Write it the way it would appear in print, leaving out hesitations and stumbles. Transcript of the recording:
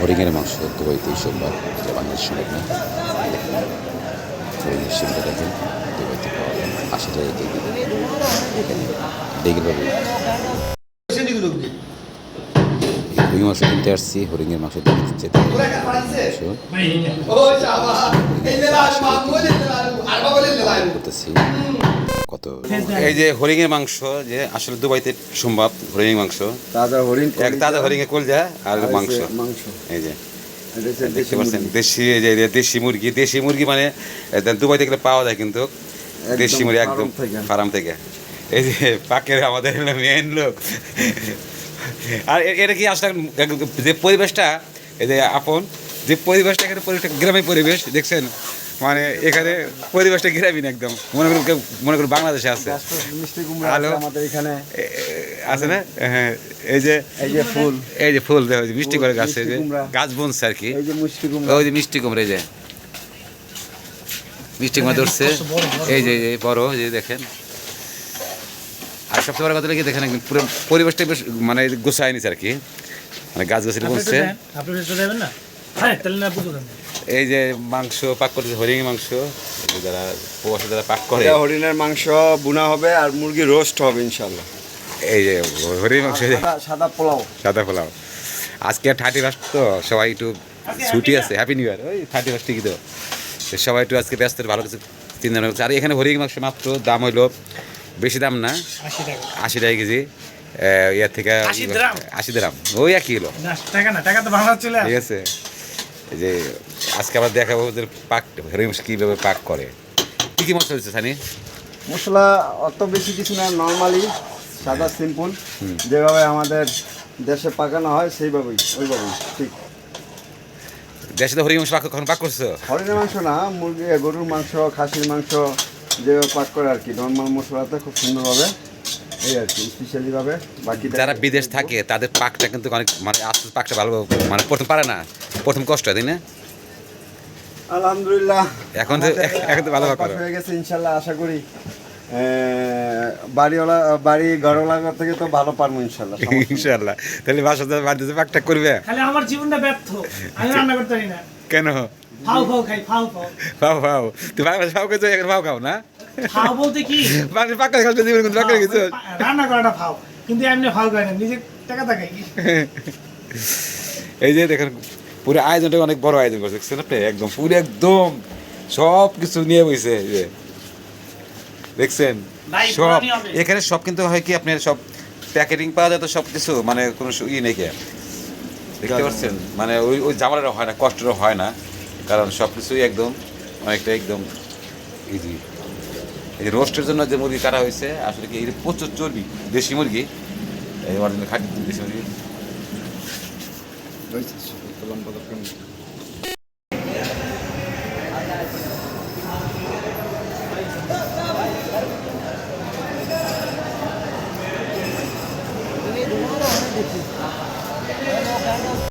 হরিণের মাংস দুবাইতে সোমবার, যা বাংলাদেশ সম্ভব না। হরিণের সিমটা দেখেন দুবাইতে পাওয়া যায় 80 টাকা কেজি। দেখেন বাবু হরিণ মাংস কিনতে আসছি, হরিণের মাংস দাম দিচ্ছে করতেছি কত। এই যে হরিণের মাংস, যে আসলে দুবাইতে সম্ভব হরিণের মাংস, তাজা হরিণ, এক তাজা হরিণের কলজা আর মাংস। এই যে দেখতে পাচ্ছেন দেশি, যে দেশি মুরগি মানে দুবাইতে গেলে পাওয়া যায়, কিন্তু দেশি মুরগি একদম ফার্ম থেকে। এই যে পাকের আমাদের মেন লোক। আর এটা কি আসলে যে পরিবেশটা, এই যে আপন যে পরিবেশটা, এখানে পরিবেশটা গ্রামীণ পরিবেশ দেখছেন, মানে এখানে পরিবেশটা গ্রামীণ একদম, মনে করুন বাংলাদেশে আছে। আলো আমাদের এখানে আছে না? হ্যাঁ, এই যে ফুল, এই যে ফুল মিষ্টি করে গাছে গাছ বুনছে আর কি। ওই যে মিষ্টি কুমড়া, এই যে মিষ্টি কুমড়া ধরছে, এই যে বড়, যে দেখেন। আর সবচেয়ে বড় কথা কি দেখেন, একদম পুরো পরিবেশটা বেশ মানে গোছায় নিছে আর কি, মানে গাছ গাছালি বলছে। এই যে মাংস পাক করতেছে, হরিণের মাংস, যারা প্রবাসী যারা পাক করে, হরিণের মাংস বুনা হবে আর মুরগি রোস্ট হবে ইনশাল্লাহ। এই যে হরিণের মাংস, সাদা পোলাও। আজকে 31 তো, সবাই একটু ছুটি আছে, হ্যাপি নিউ ইয়ার। ওই 31 ঠিকই তো, সবাই একটু আজকে ব্যস্ত, ভালো কিছু চিন্তা করছে। আর এখানে হরিণের মাংস মাত্র দাম হইলো, বেশি দাম না, 80 টাকা কেজি। ইয়ার থেকে 80 দ্রাম, ওই একই হলো ঠিক আছে। এই যে আজকে আবার দেখাবো ওদের পাক, হরিণ মাংস কীভাবে পাক করে। কী কী মশলা দিচ্ছে সানি? মশলা অত বেশি কিছু না, নর্মালি সাদা সিম্পল, যেভাবে আমাদের দেশে পাকানো হয় ওইভাবেই ঠিক। দেশে তো হরিণ মাংস কখন পাক করছো? হরিণের মাংস না, মুরগি, গরুর মাংস, খাসির মাংস যেভাবে পাক করে আর কি, নর্মাল মশলাতে খুব সুন্দরভাবে, এই আর কি স্পেশালিভাবে। বাকি যারা বিদেশ থাকে তাদের পাকটা কিন্তু অনেক, মানে আস্তে আস্তে পাকটা ভালো, মানে প্রথম পারে না, প্রথম কষ্ট হয়, তাই না? আলহামদুলিল্লাহ এখন তো ভালো পাক হয়ে গেছে ইনশাল্লাহ। আশা করি ঘরওয়ালা থেকে তো ভালো পারবো ইনশাল্লাহ। তাহলে বাড়িতে পাকটা করবে। খালি আমার জীবনটা ব্যর্থ, আমি রান্না করতে পারি না। কেন? ফাউ খাই, ফাউ তুই বাংলাদেশ ফাউ খেয়েছো, এখানে ফাউ খাও না? ফাউ বলতে কি, বাংলাদেশ পাকা খাওয়া জীবন, কিন্তু পাকা গেছো রান্না করাটা ফাউ, কিন্তু এমনি ফাউ করে না, নিজে টাকা তাকাই। এই যে দেখেন পুরো আয়োজনটা অনেক বড় আয়োজন করছে, দেখছেন আপনি, একদম পুরো একদম সব কিছু নিয়ে বসে, দেখছেন সব এখানে সব, কিন্তু হয় কি আপনার সব প্যাকেটিং পাওয়া যায় তো সব কিছু, মানে কোনো নেই কে, দেখতে পাচ্ছেন, মানে ওই জামাটা হয় না, কষ্টটা হয় না, কারণ সব কিছুই একদম অনেকটা একদম ইজি। এই যে রোস্টের জন্য যে মুরগি কাটা হয়েছে, আসলে কি এই প্রচুর চর্বি, দেশি মুরগি, এই অরিজিনাল খাঁটি দেশি মুরগি।